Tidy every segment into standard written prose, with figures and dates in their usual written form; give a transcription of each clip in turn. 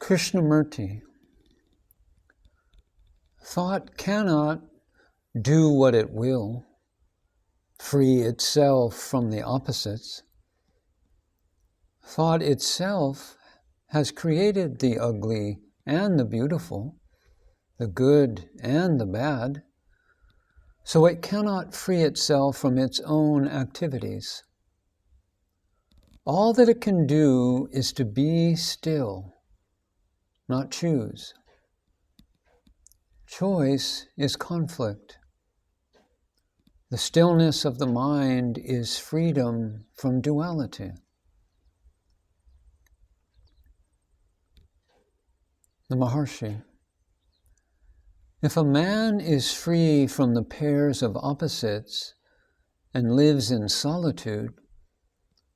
Krishnamurti. Thought cannot do what it will, free itself from the opposites. Thought itself has created the ugly and the beautiful, the good and the bad, so it cannot free itself from its own activities. All that it can do is to be still, not choose. Choice is conflict. The stillness of the mind is freedom from duality. The Maharshi. If a man is free from the pairs of opposites and lives in solitude,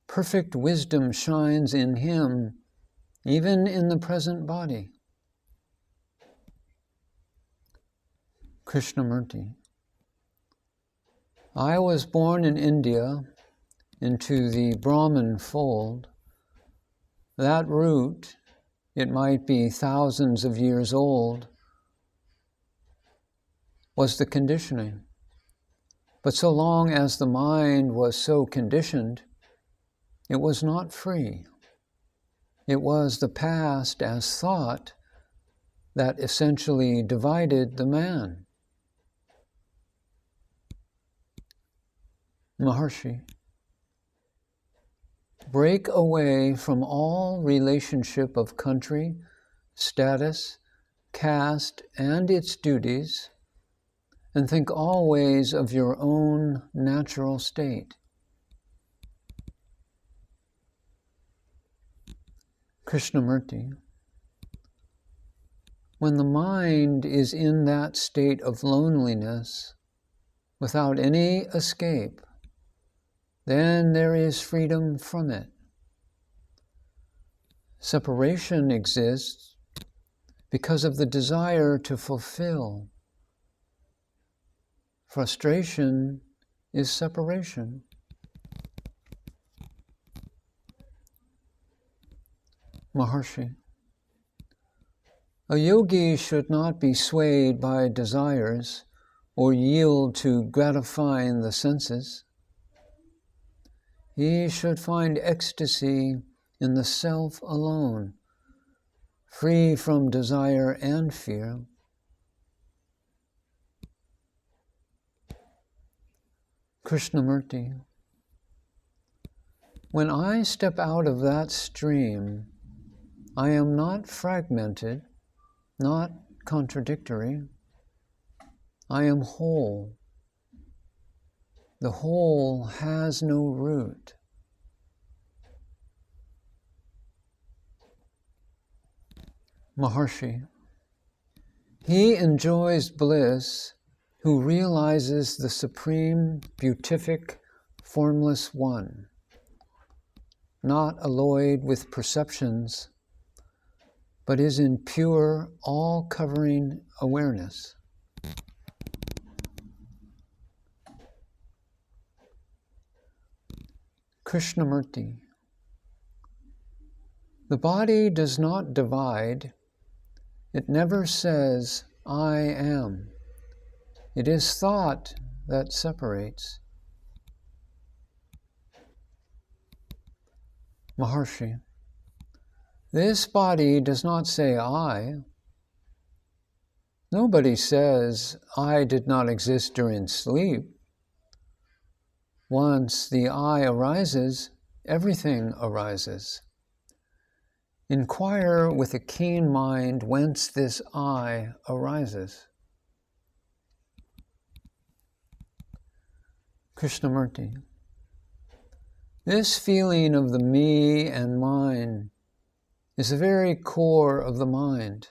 perfect wisdom shines in him, even in the present body. Krishnamurti. I was born in India into the Brahmin fold. That root, it might be thousands of years old, was the conditioning. But so long as the mind was so conditioned, it was not free. It was the past as thought that essentially divided the man. Maharshi. Break away from all relationship of country, status, caste, and its duties, and think always of your own natural state. Krishnamurti. When the mind is in that state of loneliness, without any escape, then there is freedom from it. Separation exists because of the desire to fulfill. Frustration is separation. Maharshi. A yogi should not be swayed by desires or yield to gratifying the senses. He should find ecstasy in the self alone, free from desire and fear. Krishnamurti. When I step out of that stream, I am not fragmented, not contradictory. I am whole. The whole has no root. Maharshi. He enjoys bliss who realizes the supreme, beatific, formless one, not alloyed with perceptions, but is in pure, all-covering awareness. Krishnamurti. The body does not divide. It never says, I am. It is thought that separates. Maharshi. This body does not say I. Nobody says, I did not exist during sleep. Once the I arises, everything arises. Inquire with a keen mind whence this I arises. Krishnamurti. This feeling of the me and mine is the very core of the mind.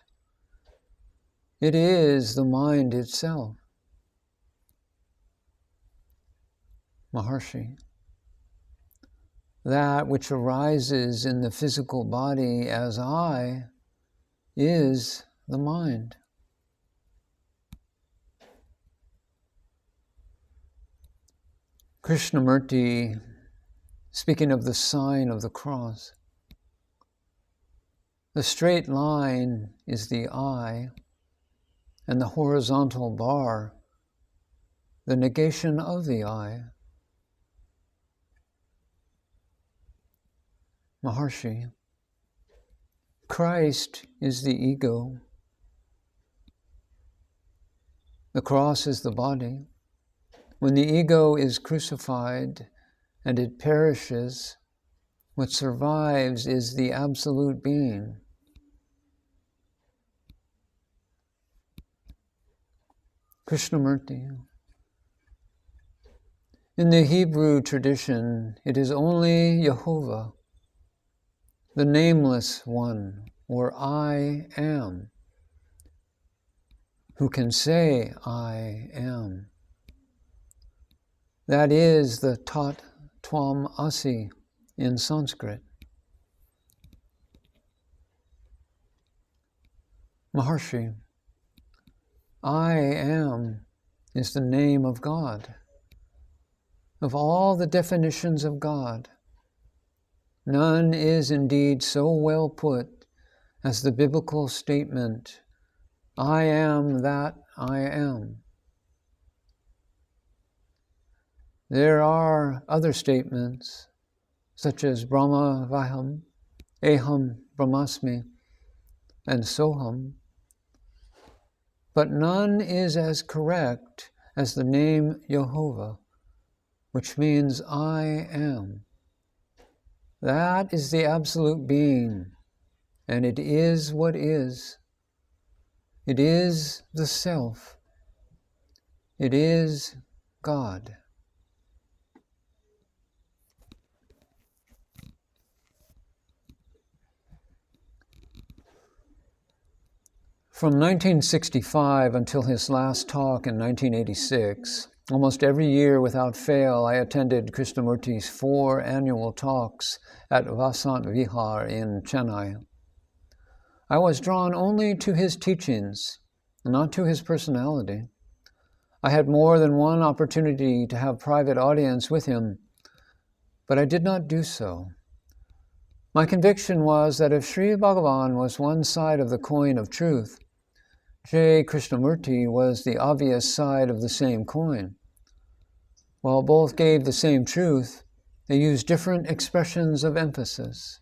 It is the mind itself. Maharshi. That which arises in the physical body as I is the mind. Krishnamurti, speaking of the sign of the cross. The straight line is the I, and the horizontal bar, the negation of the I. Maharshi, Christ is the ego. The cross is the body. When the ego is crucified and it perishes, what survives is the absolute being. Krishnamurti. In the Hebrew tradition, it is only Jehovah, the nameless one, or I am, who can say I am. That is the Tat Tvam Asi in Sanskrit. Maharshi, I am is the name of God. Of all the definitions of God, none is indeed so well put as the biblical statement, I am that I am. There are other statements, such as Brahma Vaham, Eham Brahmasmi, and Soham, but none is as correct as the name Jehovah, which means I am. That is the absolute being, and it is what is. It is the self. It is God. From 1965 until his last talk in 1986, almost every year without fail, I attended Krishnamurti's 4 annual talks at Vasant Vihar in Chennai. I was drawn only to his teachings, not to his personality. I had more than one opportunity to have private audience with him, but I did not do so. My conviction was that if Sri Bhagavan was one side of the coin of truth, J. Krishnamurti was the obvious side of the same coin. While both gave the same truth, they used different expressions of emphasis.